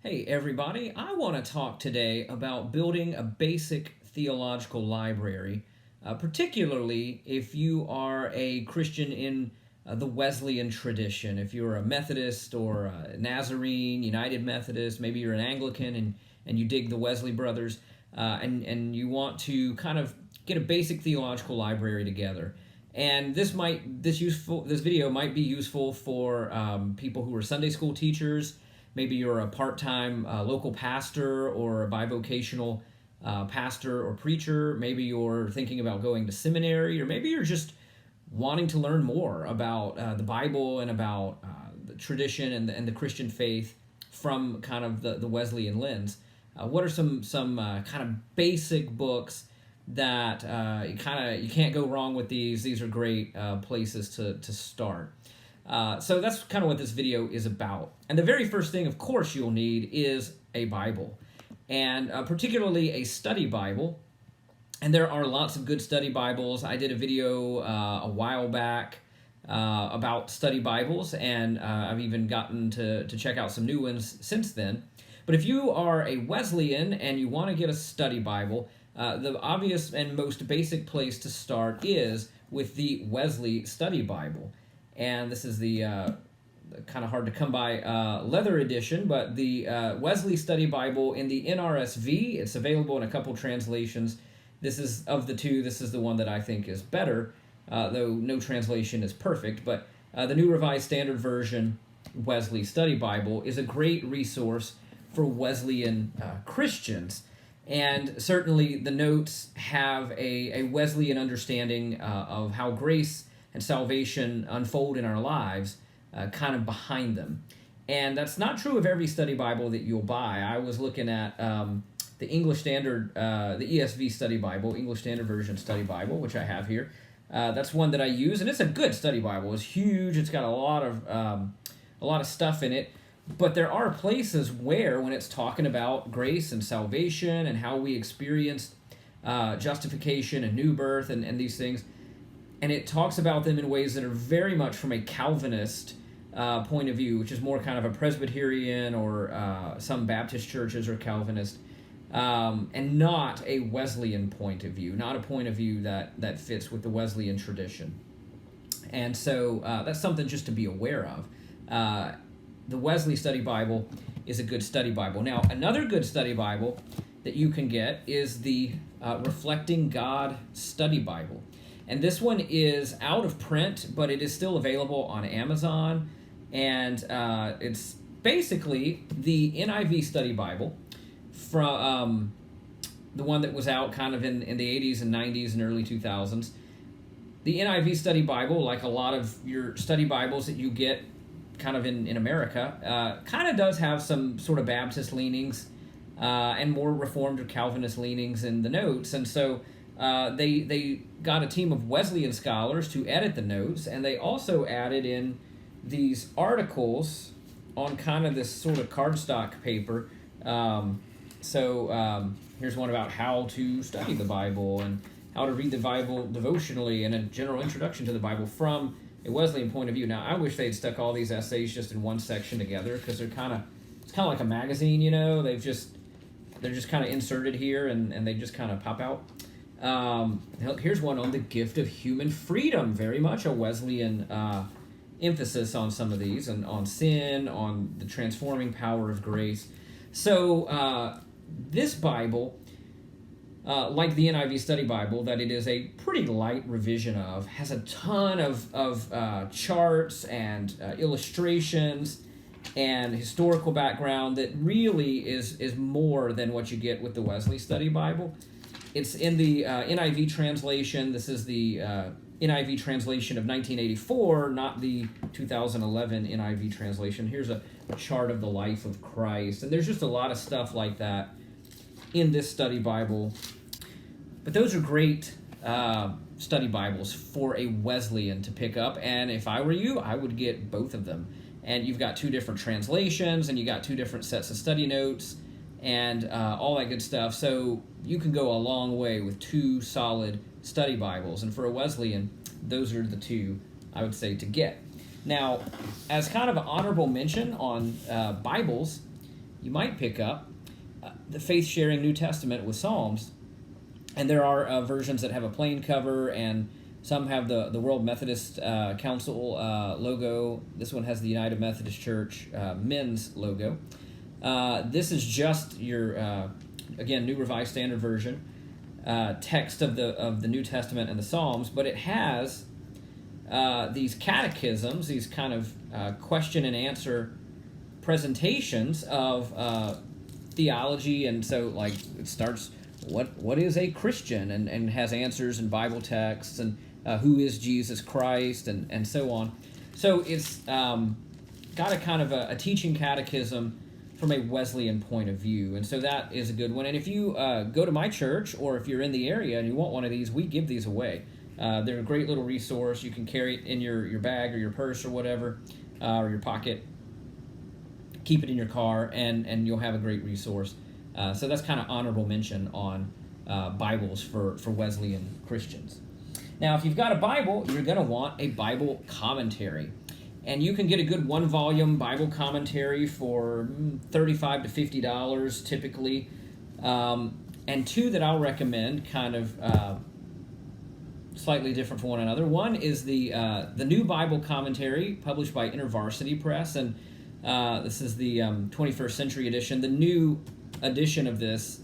Hey everybody, I want to talk today about building a basic theological library, particularly if you are a Christian in the Wesleyan tradition. If you're a Methodist or a Nazarene, United Methodist, maybe you're an Anglican and you dig the Wesley brothers, and you want to kind of get a basic theological library together. And this video might be useful for people who are Sunday school teachers. Maybe you're a part-time local pastor or a bivocational pastor or preacher. Maybe you're thinking about going to seminary, or maybe you're just wanting to learn more about the Bible and about the tradition and the Christian faith from kind of the Wesleyan lens. What are some kind of basic books that you can't go wrong with these? These are great places to start. So that's kind of what this video is about. And the very first thing, of course, you'll need is a Bible, and particularly a study Bible. And there are lots of good study Bibles. I did a video a while back about study Bibles, and I've even gotten to check out some new ones since then. But if you are a Wesleyan and you want to get a study Bible, the obvious and most basic place to start is with the Wesley Study Bible. And this is the kind of hard to come by leather edition, but the Wesley Study Bible in the NRSV. It's available in a couple translations. This is, of the two, this is the one that I think is better, though no translation is perfect. But the New Revised Standard Version Wesley Study Bible is a great resource for Wesleyan Christians. And certainly the notes have a Wesleyan understanding of how grace and salvation unfold in our lives kind of behind them. And that's not true of every study Bible that you'll buy. I was looking at the English Standard, the ESV Study Bible, English Standard Version Study Bible, which I have here. That's one that I use, and it's a good study Bible. It's huge. It's got a lot of stuff in it. But there are places where, when it's talking about grace and salvation and how we experience justification and new birth and these things, and it talks about them in ways that are very much from a Calvinist point of view, which is more kind of a Presbyterian or some Baptist churches are Calvinist, and not a Wesleyan point of view, not a point of view that fits with the Wesleyan tradition. And so that's something just to be aware of. The Wesley Study Bible is a good study Bible. Now, another good study Bible that you can get is the Reflecting God Study Bible. And this one is out of print, but it is still available on Amazon. And it's basically the NIV Study Bible from the one that was out kind of in the 80s and 90s and early 2000s. The NIV Study Bible, like a lot of your study Bibles that you get kind of in America, kind of does have some sort of Baptist leanings and more Reformed or Calvinist leanings in the notes. And so they got a team of Wesleyan scholars to edit the notes, and they also added in these articles on kind of this sort of cardstock paper. Here's one about how to study the Bible and how to read the Bible devotionally, and a general introduction to the Bible from a Wesleyan point of view. Now, I wish they'd stuck all these essays just in one section together, because it's kind of like a magazine, you know. They're just kind of inserted here, and they just kind of pop out. Here's one on the gift of human freedom. Very much a Wesleyan emphasis on some of these, and on sin, on the transforming power of grace. So this Bible, like the NIV Study Bible, that it is a pretty light revision of, has a ton of charts and illustrations and historical background that really is more than what you get with the Wesley Study Bible. It's in the NIV translation. This is the NIV translation of 1984, not the 2011 NIV translation. Here's a chart of the life of Christ. And there's just a lot of stuff like that in this study Bible. But those are great study Bibles for a Wesleyan to pick up. And if I were you, I would get both of them. And you've got two different translations, and you got two different sets of study notes, and all that good stuff. So you can go a long way with two solid study Bibles. And for a Wesleyan, those are the two I would say to get. Now, as kind of an honorable mention on Bibles, you might pick up the faith-sharing New Testament with Psalms. And there are versions that have a plain cover, and some have the World Methodist Council logo. This one has the United Methodist Church men's logo. This is just your, again, New Revised Standard Version text of the New Testament and the Psalms, but it has these catechisms, these kind of question and answer presentations of theology. And so, like, it starts, what is a Christian, and has answers in Bible texts, and who is Jesus Christ, and so on. So it's got a kind of a teaching catechism from a Wesleyan point of view, and so that is a good one. And if you go to my church, or if you're in the area and you want one of these, we give these away. They're a great little resource. You can carry it in your bag or your purse or whatever, or your pocket. Keep it in your car, and you'll have a great resource. So that's kind of honorable mention on Bibles for Wesleyan Christians. Now, if you've got a Bible, you're going to want a Bible commentary. And you can get a good one-volume Bible commentary for $35 to $50 typically. And two that I'll recommend, kind of slightly different from one another. One is the New Bible Commentary, published by InterVarsity Press, and this is the 21st Century edition. The new edition of this,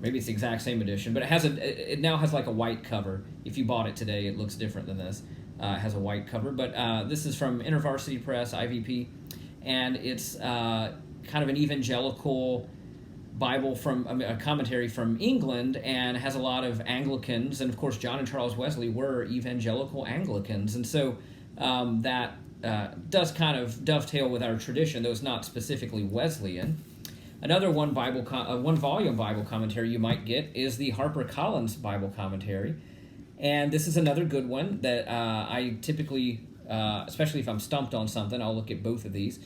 maybe it's the exact same edition, but it now has like a white cover. If you bought it today, it looks different than this. It has a white cover, but this is from InterVarsity Press, IVP, and it's kind of an evangelical Bible from a commentary from England, and has a lot of Anglicans, and of course John and Charles Wesley were evangelical Anglicans, and so that does kind of dovetail with our tradition, though it's not specifically Wesleyan. Another one-volume Bible commentary you might get is the HarperCollins Bible Commentary, and this is another good one that I typically, especially if I'm stumped on something, I'll look at both of these.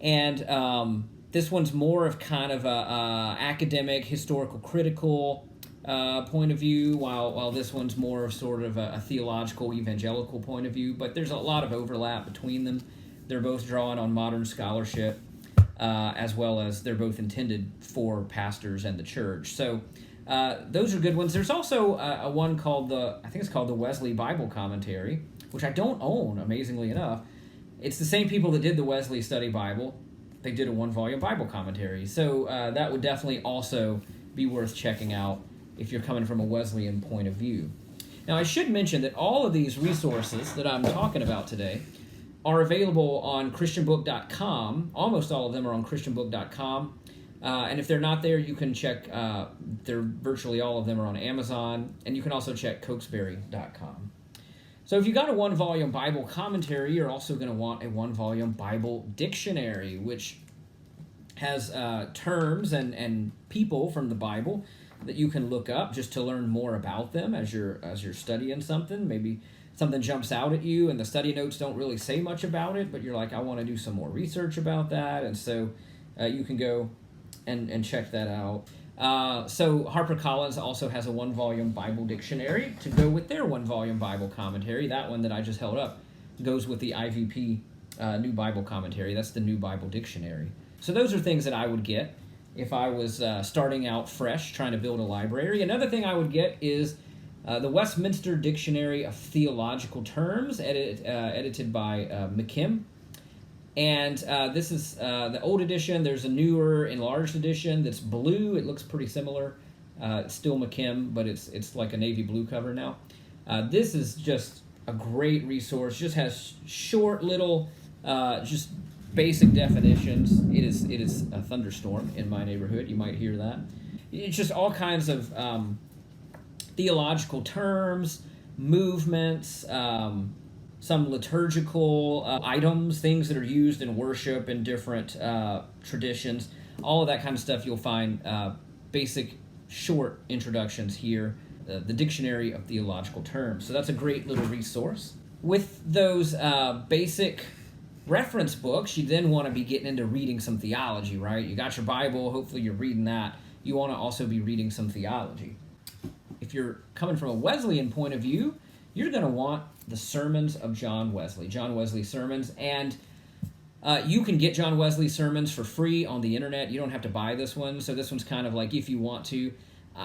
And this one's more of kind of a academic, historical, critical point of view, while this one's more of sort of a theological, evangelical point of view. But there's a lot of overlap between them. They're both drawing on modern scholarship, as well as they're both intended for pastors and the church. So those are good ones. There's also a one called I think it's called the Wesley Bible Commentary, which I don't own, amazingly enough. It's the same people that did the Wesley Study Bible. They did a one-volume Bible commentary. So that would definitely also be worth checking out if you're coming from a Wesleyan point of view. Now, I should mention that all of these resources that I'm talking about today are available on christianbook.com. Almost all of them are on christianbook.com. And if they're not there, you can check, virtually all of them are on Amazon, and you can also check cokesbury.com. So if you got a one-volume Bible commentary, you're also going to want a one-volume Bible dictionary, which has terms and people from the Bible that you can look up just to learn more about them as you're studying something. Maybe something jumps out at you and the study notes don't really say much about it, but you're like, I want to do some more research about that, and so you can go and check that out. So HarperCollins also has a one-volume Bible dictionary to go with their one-volume Bible commentary. That one that I just held up goes with the IVP New Bible Commentary. That's the New Bible Dictionary. So those are things that I would get if I was starting out fresh, trying to build a library. Another thing I would get is the Westminster Dictionary of Theological Terms, edited by McKim. And this is the old edition. There's a newer, enlarged edition that's blue. It looks pretty similar. It's still McKim, but it's like a navy blue cover now. This is just a great resource. Just has short little, just basic definitions. It is a thunderstorm in my neighborhood. You might hear that. It's just all kinds of theological terms, movements, some liturgical items, things that are used in worship in different traditions. All of that kind of stuff you'll find basic, short introductions here. The Dictionary of Theological Terms. So that's a great little resource. With those basic reference books, you then want to be getting into reading some theology, right? You got your Bible, hopefully you're reading that. You want to also be reading some theology. If you're coming from a Wesleyan point of view, you're going to want the sermons of John Wesley, John Wesley's sermons, and You can get John Wesley's sermons for free on the internet. You don't have to buy this one, so this one's kind of like if you want to.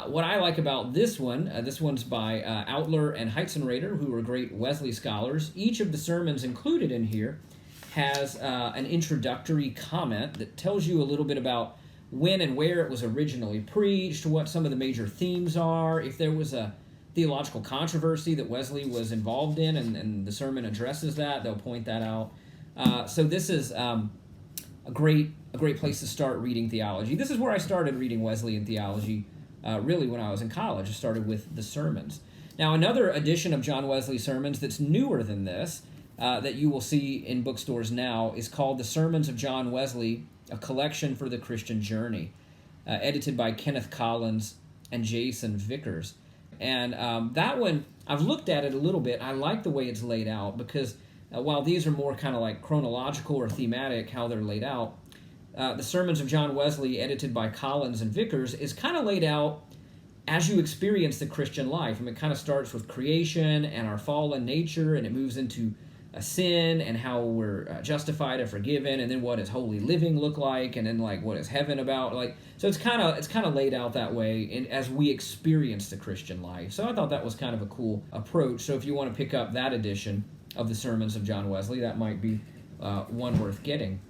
What I like about this one's by Outler and Heitzenrader, who are great Wesley scholars. Each of the sermons included in here has an introductory comment that tells you a little bit about when and where it was originally preached, what some of the major themes are, if there was a theological controversy that Wesley was involved in, and the sermon addresses that, they'll point that out. So this is a great place to start reading theology. This is where I started reading Wesleyan theology, really when I was in college. I started with the sermons. Now, another edition of John Wesley's sermons that's newer than this, that you will see in bookstores now, is called The Sermons of John Wesley, a Collection for the Christian Journey, edited by Kenneth Collins and Jason Vickers. And that one, I've looked at it a little bit. I like the way it's laid out because while these are more kind of like chronological or thematic, how they're laid out, the Sermons of John Wesley, edited by Collins and Vickers, is kind of laid out as you experience the Christian life. I mean, it kind of starts with creation and our fallen nature, and it moves into a sin and how we're justified and forgiven, and then what does holy living look like, and then like what is heaven about, like. So it's kind of laid out that way as we experience the Christian life. So I thought that was kind of a cool approach. So if you want to pick up that edition of the Sermons of John Wesley, that might be one worth getting.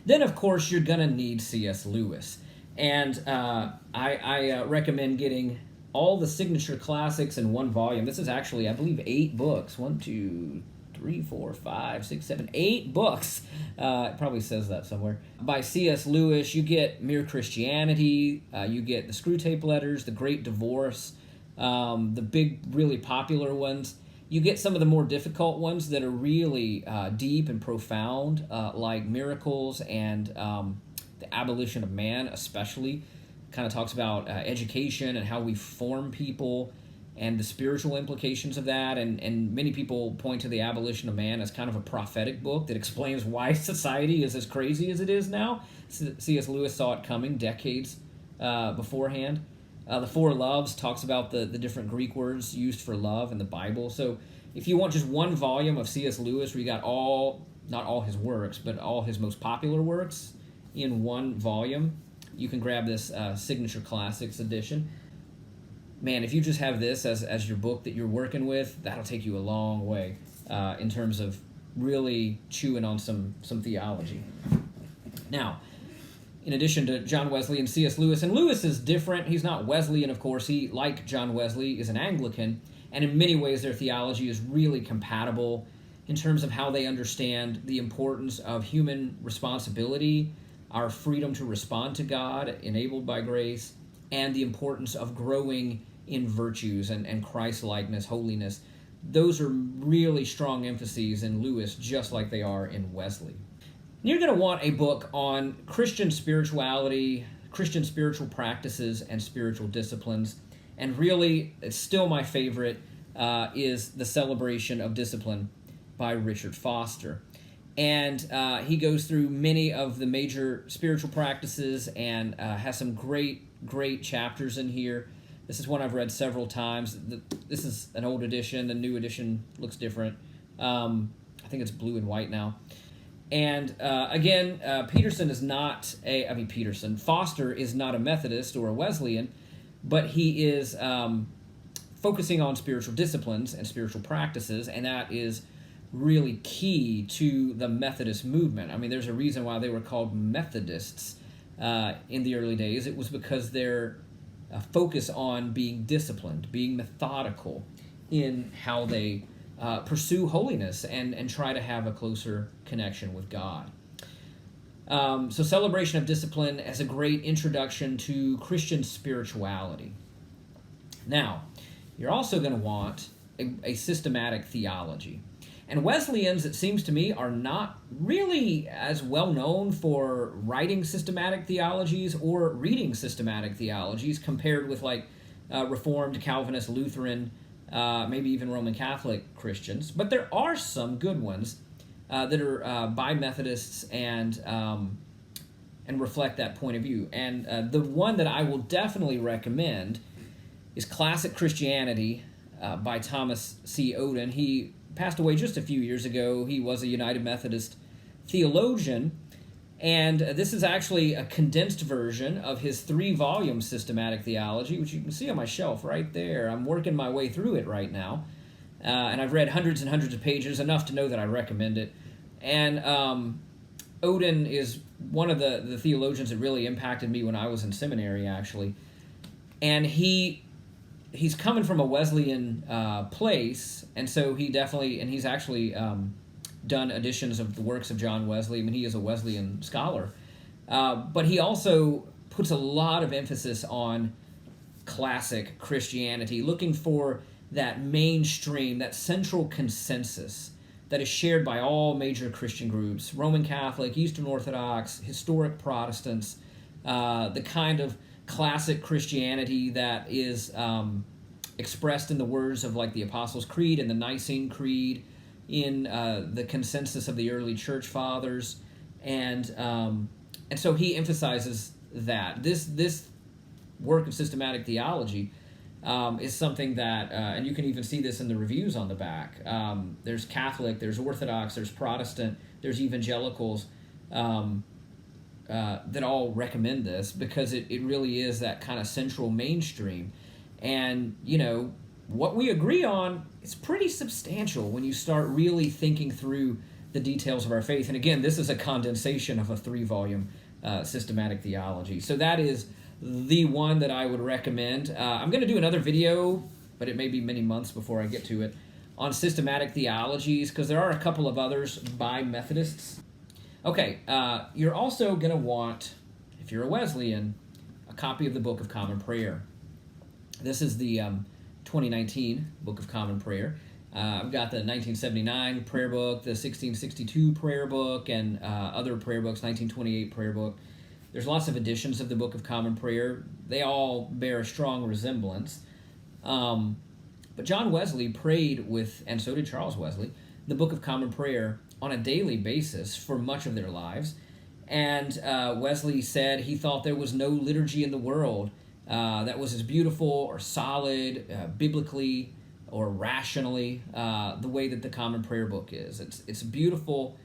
Then, of course, you're going to need C.S. Lewis. And I recommend getting all the signature classics in one volume. This is actually, I believe, 8 books. 1, 2, 3, 4, 5, 6, 7, 8 books. It probably says that somewhere. By C.S. Lewis, you get Mere Christianity, you get the Screwtape Letters, The Great Divorce, the big, really popular ones. You get some of the more difficult ones that are really deep and profound, like Miracles and The Abolition of Man, especially. Kind of talks about education and how we form people and the spiritual implications of that. And many people point to The Abolition of Man as kind of a prophetic book that explains why society is as crazy as it is now. C.S. Lewis saw it coming decades beforehand. The Four Loves talks about the different Greek words used for love in the Bible. So if you want just one volume of C.S. Lewis where you got not all his works, but all his most popular works in one volume, you can grab this Signature Classics edition. Man, if you just have this as your book that you're working with, that'll take you a long way in terms of really chewing on some theology. Now, in addition to John Wesley and C.S. Lewis, and Lewis is different. He's not Wesleyan, of course. He, like John Wesley, is an Anglican, and in many ways their theology is really compatible in terms of how they understand the importance of human responsibility, our freedom to respond to God, enabled by grace, and the importance of growing in virtues and Christ-likeness, holiness. Those are really strong emphases in Lewis, just like they are in Wesley. You're going to want a book on Christian spirituality, Christian spiritual practices, and spiritual disciplines. And really, it's still my favorite, is The Celebration of Discipline by Richard Foster. And he goes through many of the major spiritual practices and has some great chapters in here. This is one I've read several times. This is an old edition. The new edition looks different. I think it's blue and white now. And again, Foster is not a Methodist or a Wesleyan, but he is focusing on spiritual disciplines and spiritual practices, and that is really key to the Methodist movement. I mean, there's a reason why they were called Methodists in the early days. It was because their focus on being disciplined, being methodical in how they pursue holiness and try to have a closer connection with God. So Celebration of Discipline as a great introduction to Christian spirituality. Now, you're also going to want a systematic theology. And Wesleyans, it seems to me, are not really as well known for writing systematic theologies or reading systematic theologies compared with like Reformed, Calvinist, Lutheran, maybe even Roman Catholic Christians. But there are some good ones that are by Methodists and reflect that point of view. And the one that I will definitely recommend is Classic Christianity by Thomas C. Oden. He passed away just a few years ago. He was a United Methodist theologian, and this is actually a condensed version of his 3-volume systematic theology, which you can see on my shelf right there. I'm working my way through it right now, and I've read hundreds and hundreds of pages, enough to know that I recommend it. And Odin is one of the theologians that really impacted me when I was in seminary, actually. And he's coming from a Wesleyan place, and so he's actually done editions of the works of John Wesley. I mean, he is a Wesleyan scholar. But he also puts a lot of emphasis on classic Christianity, looking for that mainstream, that central consensus that is shared by all major Christian groups: Roman Catholic, Eastern Orthodox, historic Protestants, the kind of classic Christianity that is expressed in the words of like the Apostles' Creed and the Nicene Creed, in the consensus of the early church fathers, and so he emphasizes that this work of systematic theology is something that, and you can even see this in the reviews on the back. There's Catholic, there's Orthodox, there's Protestant, there's evangelicals that all recommend this, because it really is that kind of central mainstream. And, what we agree on is pretty substantial when you start really thinking through the details of our faith. And again, this is a condensation of a 3-volume systematic theology. So that is the one that I would recommend. I'm going to do another video, but it may be many months before I get to it, on systematic theologies, because there are a couple of others by Methodists. Okay, you're also going to want, if you're a Wesleyan, a copy of the Book of Common Prayer. This is the 2019 Book of Common Prayer. I've got the 1979 prayer book, the 1662 prayer book, and other prayer books, 1928 prayer book. There's lots of editions of the Book of Common Prayer. They all bear a strong resemblance. But John Wesley prayed with, and so did Charles Wesley, the Book of Common Prayer on a daily basis for much of their lives. And Wesley said he thought there was no liturgy in the world that was as beautiful or solid, biblically or rationally, the way that the Common Prayer book is. It's a beautiful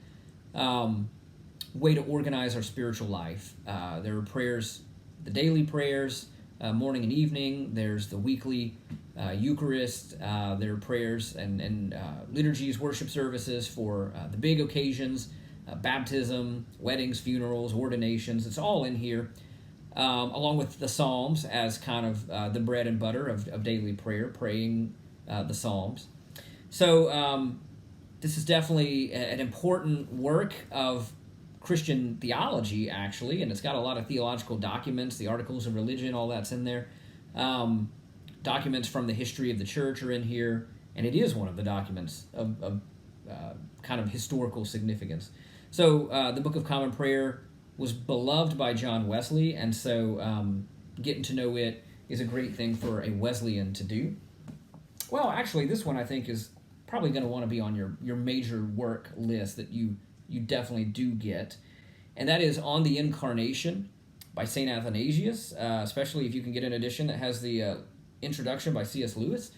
way to organize our spiritual life. There are prayers, the daily prayers, morning and evening. There's the weekly Eucharist. There are prayers and liturgies, worship services for the big occasions, baptism, weddings, funerals, ordinations. It's all in here. Along with the Psalms as kind of the bread and butter of daily prayer, praying the Psalms. So this is definitely an important work of Christian theology, actually, and it's got a lot of theological documents, the Articles of Religion, all that's in there. Documents from the history of the church are in here, and it is one of the documents of kind of historical significance. So the Book of Common Prayer was beloved by John Wesley, and so getting to know it is a great thing for a Wesleyan to do. Well, actually, this one I think is probably going to want to be on your major work list that you definitely do get, and that is On the Incarnation by St. Athanasius, especially if you can get an edition that has the introduction by C.S. Lewis.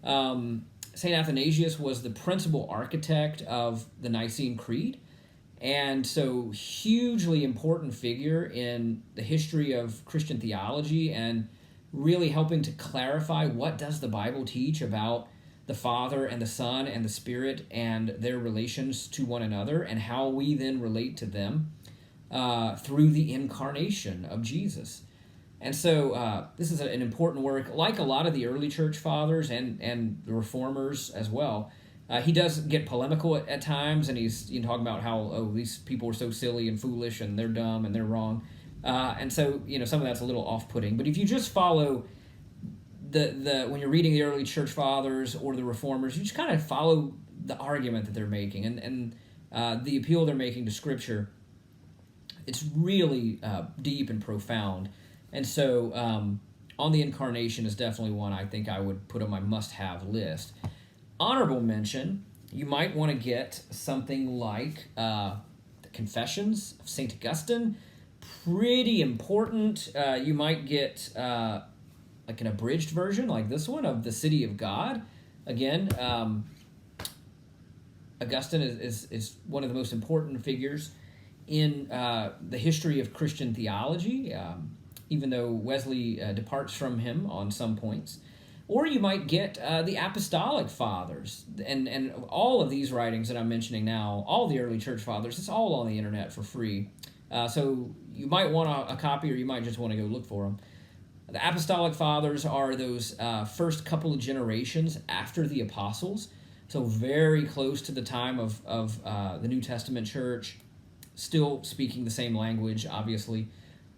St. Athanasius was the principal architect of the Nicene Creed, and so hugely important figure in the history of Christian theology, and really helping to clarify what does the Bible teach about the Father and the Son and the Spirit and their relations to one another, and how we then relate to them through the incarnation of Jesus. And so this is an important work, like a lot of the early church fathers and the reformers as well. He does get polemical at times, and he's talking about how, these people are so silly and foolish, and they're dumb and they're wrong. And so, some of that's a little off-putting. But if you just follow when you're reading the early church fathers or the reformers, you just kind of follow the argument that they're making and the appeal they're making to Scripture. It's really deep and profound. And so On the Incarnation is definitely one I think I would put on my must-have list. Honorable mention, you might want to get something like the Confessions of St. Augustine. Pretty important. You might get like an abridged version like this one of The City of God. Again, Augustine is one of the most important figures in the history of Christian theology, even though Wesley departs from him on some points. Or you might get the Apostolic Fathers, and all of these writings that I'm mentioning now, all the early church fathers, it's all on the internet for free. So you might want a copy, or you might just want to go look for them. The Apostolic Fathers are those first couple of generations after the Apostles, so very close to the time of the New Testament church, still speaking the same language, obviously.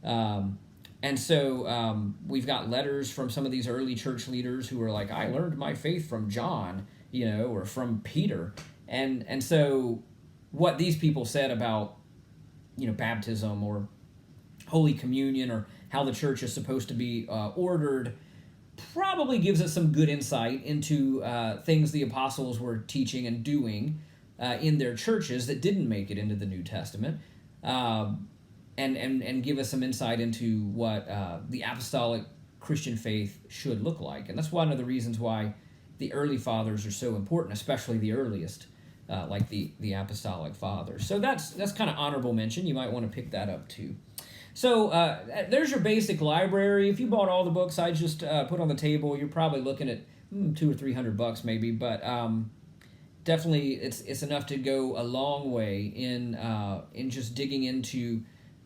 And so we've got letters from some of these early church leaders who were like, I learned my faith from John, or from Peter. And so what these people said about, baptism or Holy Communion or how the church is supposed to be ordered probably gives us some good insight into things the apostles were teaching and doing in their churches that didn't make it into the New Testament. And give us some insight into what the apostolic Christian faith should look like. And that's one of the reasons why the early fathers are so important, especially the earliest, like the apostolic fathers. So that's kind of honorable mention. You might want to pick that up too. So there's your basic library. If you bought all the books I just put on the table, you're probably looking at $200 or $300 maybe, but definitely it's enough to go a long way in just digging into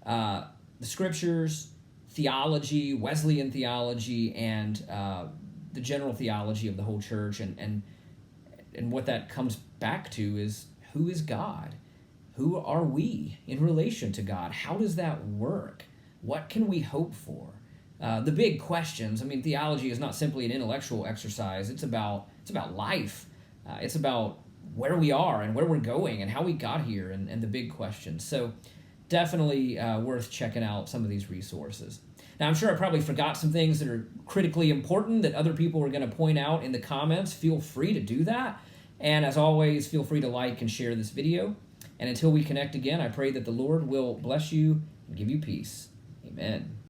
the scriptures, theology, Wesleyan theology, and the general theology of the whole church, and what that comes back to is, who is God? Who are we in relation to God? How does that work? What can we hope for? The big questions. I mean, theology is not simply an intellectual exercise. It's about life. It's about where we are and where we're going and how we got here and the big questions. So definitely worth checking out some of these resources. Now, I'm sure I probably forgot some things that are critically important that other people are going to point out in the comments. Feel free to do that. And as always, feel free to like and share this video. And until we connect again, I pray that the Lord will bless you and give you peace. Amen.